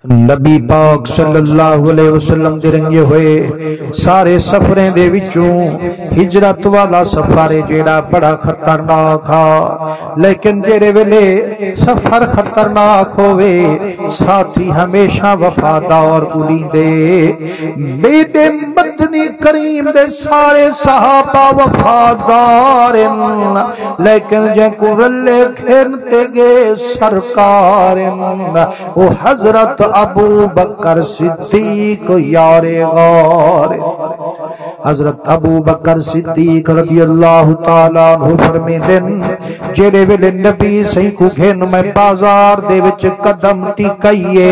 نبی پاک صلی اللہ علیہ وسلم دے رنگے ہوئے سارے سفریں دے وچوں ہجرت والا سفر جیڑا بڑا خطرناک ہا، لیکن جیڑے ویلے سفر خطرناک ہوئے ساتھی ہمیشہ وفادار گلی دے۔ میرے مدنی کریم دے سارے صحابہ وفادار، لیکن جے کو رلے کھینتے گے سرکار وہ حضرت ابو بکر صدیق یار غار۔ حضرت ابو بکر صدیق رضی اللہ تعالیٰ عنہ فرمے دن جیڑے ویلے نبی صحیح کو گھن میں بازار دے وچ قدم ٹکائیے،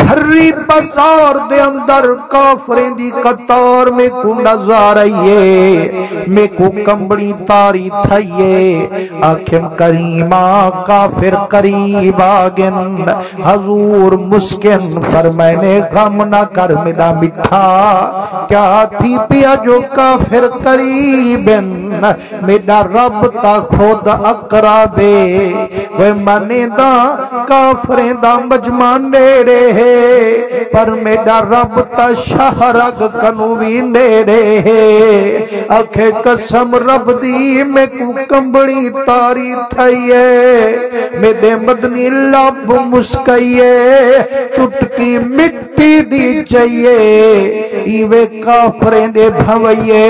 بھری بازار دے اندر کافریں دی قطار میں کو نظر آئیے، میں کو کمبڑی تاری تھائیے، آنکھیں کریمہ کافر قریب آگن، حضور مسکن فرمائنے غم نہ کر میرا مٹھا، کیا تھی پیا جو کافر قریبن، میرا رب تا خود اقرابے، وہ منے دا کافریں دا مجمع نیڑے ہے، پر میرا رب تا شہرگ کنوی نیڑے ہے، اکھے قسم رب دی میں کو کمبڑی تاری تھائیے، میرے مدنی لب مسکائیے، چٹکی مٹی دی چاہیے، ایوے کافریں دے بھوئیے،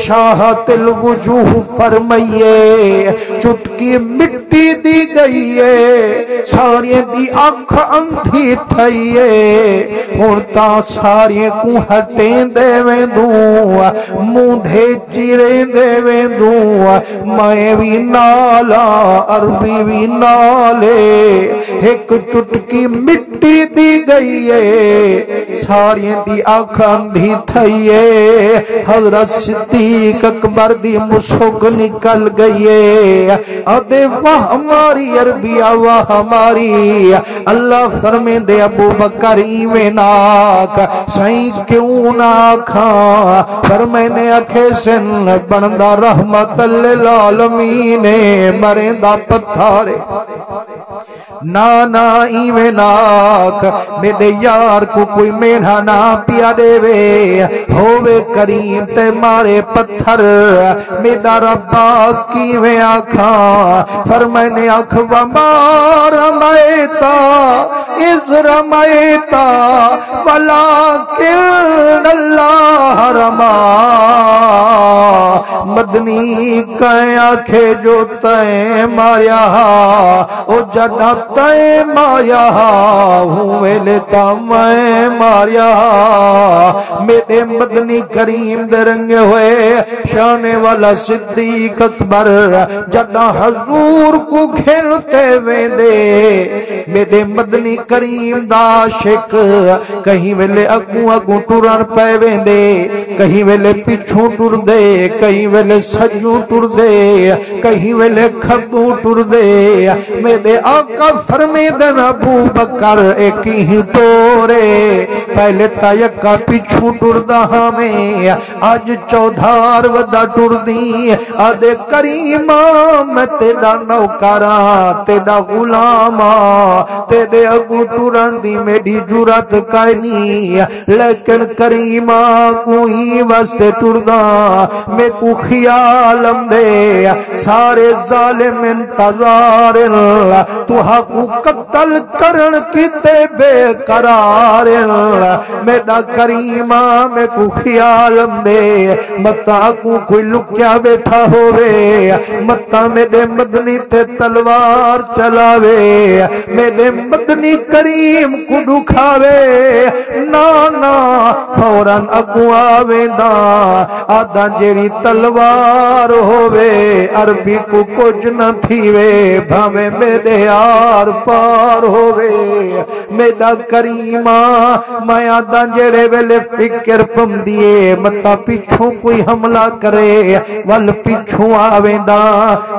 شاہت الوجوہ فرمائیے، چٹکی مٹی دی گئیے، ساری دی آنکھ اندھی تھائیے، ہونتا ساری کو ہٹیں دے میں دوں، مونڈھے چیریں دے میں دوں، میں بھی نالا عربی بھی نالے، ایک چٹکی مٹی دی گئیے، ساری دی آنکھ اندھی تھائیے، حضرت صدیق اکبر دی مسک نکل گئیے، آدھے وہ ہماری عربیہ وہ ہماری، اللہ فرمے دے ابو بکر ایویں ناک سائیں کیوں نہ کھاں، فرمینے اکھے سن بندہ رحمت للعالمین مرندہ پتھارے، نانا ایویں ناک میرے یار کو کوئی میڑھا نہ پیا دے وے، ہووے کریم تے مارے پتھر، میرا ربا کیویں آکھاں، فرمائنے آکھ وما رمیتا اذ رمیتا ولیکن اللہ رما، مدنی کہیں آکھے جو تائیں ماریا او جڑا تائیں ماریا ہوئے لیتا میں ماریا، میرے مدنی کریم دے رنگے ہوئے شانے والا صدیق اکبر جڑا حضور کو کھیلتے ویندے، میرے مدنی کریم دا عاشق کہیں ویلے اگوں ٹرن پے ویندے، کہیں ویلے پیچھوں ٹر دے، کہیں ویلے سجوں ٹر دے، کہیں ویلے کھبوں ٹر دے، میرے آقا فرمے دن ابو بکر ایک ہی ٹورے، پہلے تا یکا پیچھوں ٹر دا ہمیں، آج چودھار ودا ٹر دی، آدھے کریمہ میں تیرا نوکران تیرا غلاماں، تیرے اگوں ٹرن دی میری جرات کائنی، لیکن کریمہ کوئی واسطے ٹر دا، میں کو خیالم دے سارے ظالم انتظار، تو حقو قتل کرن کیتے بے قرار، میرا کریمہ میں کو خیالم دے متا کو کوئی لکیا بیٹھا ہوئے، متا میرے مدنی تے تلوار چلاوے، میرے مدنی کریم کو دکھاوے، نانا فوراں اگو آوے دا، آدھا جیری تلوار ہوئے، عربی کو کچھ نہ تھیوے، بھاوے میرے آر پار ہوئے، میرا کریمہ میں آدھا جیرے ویلے فکر پم دیے، متا پیچھوں کوئی حملہ کرے، وال پیچھوں آویں دا،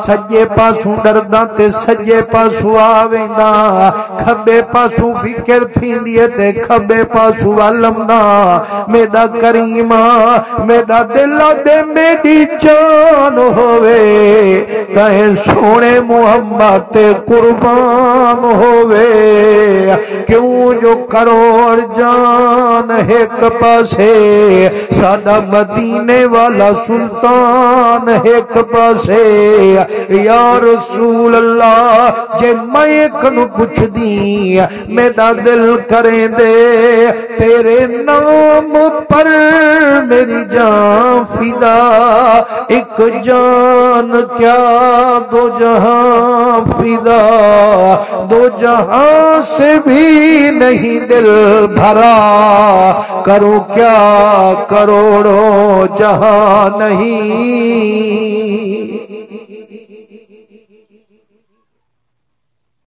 سجے پاسوں ڈردہ تے سجے پاسوں آویں دا، کھبے پاسوں فکر تھی دیے تے کھبے پاسوں والم دا، میرا کریمہ میرا دل دے میں میری جان ہوئے کہیں سونے محمد قربان ہوئے کیوں جو کروڑ جان ایک پاسے سادہ مدینے والا سلطان ایک پاسے یا رسول اللہ جے میں کنو پوچھ دی میرا دل کریں دے تیرے نام پر میری جان فدا ایک جان کیا دو جہاں فدا دو جہاں سے بھی نہیں دل بھرا کروں کیا کروڑوں جہاں نہیں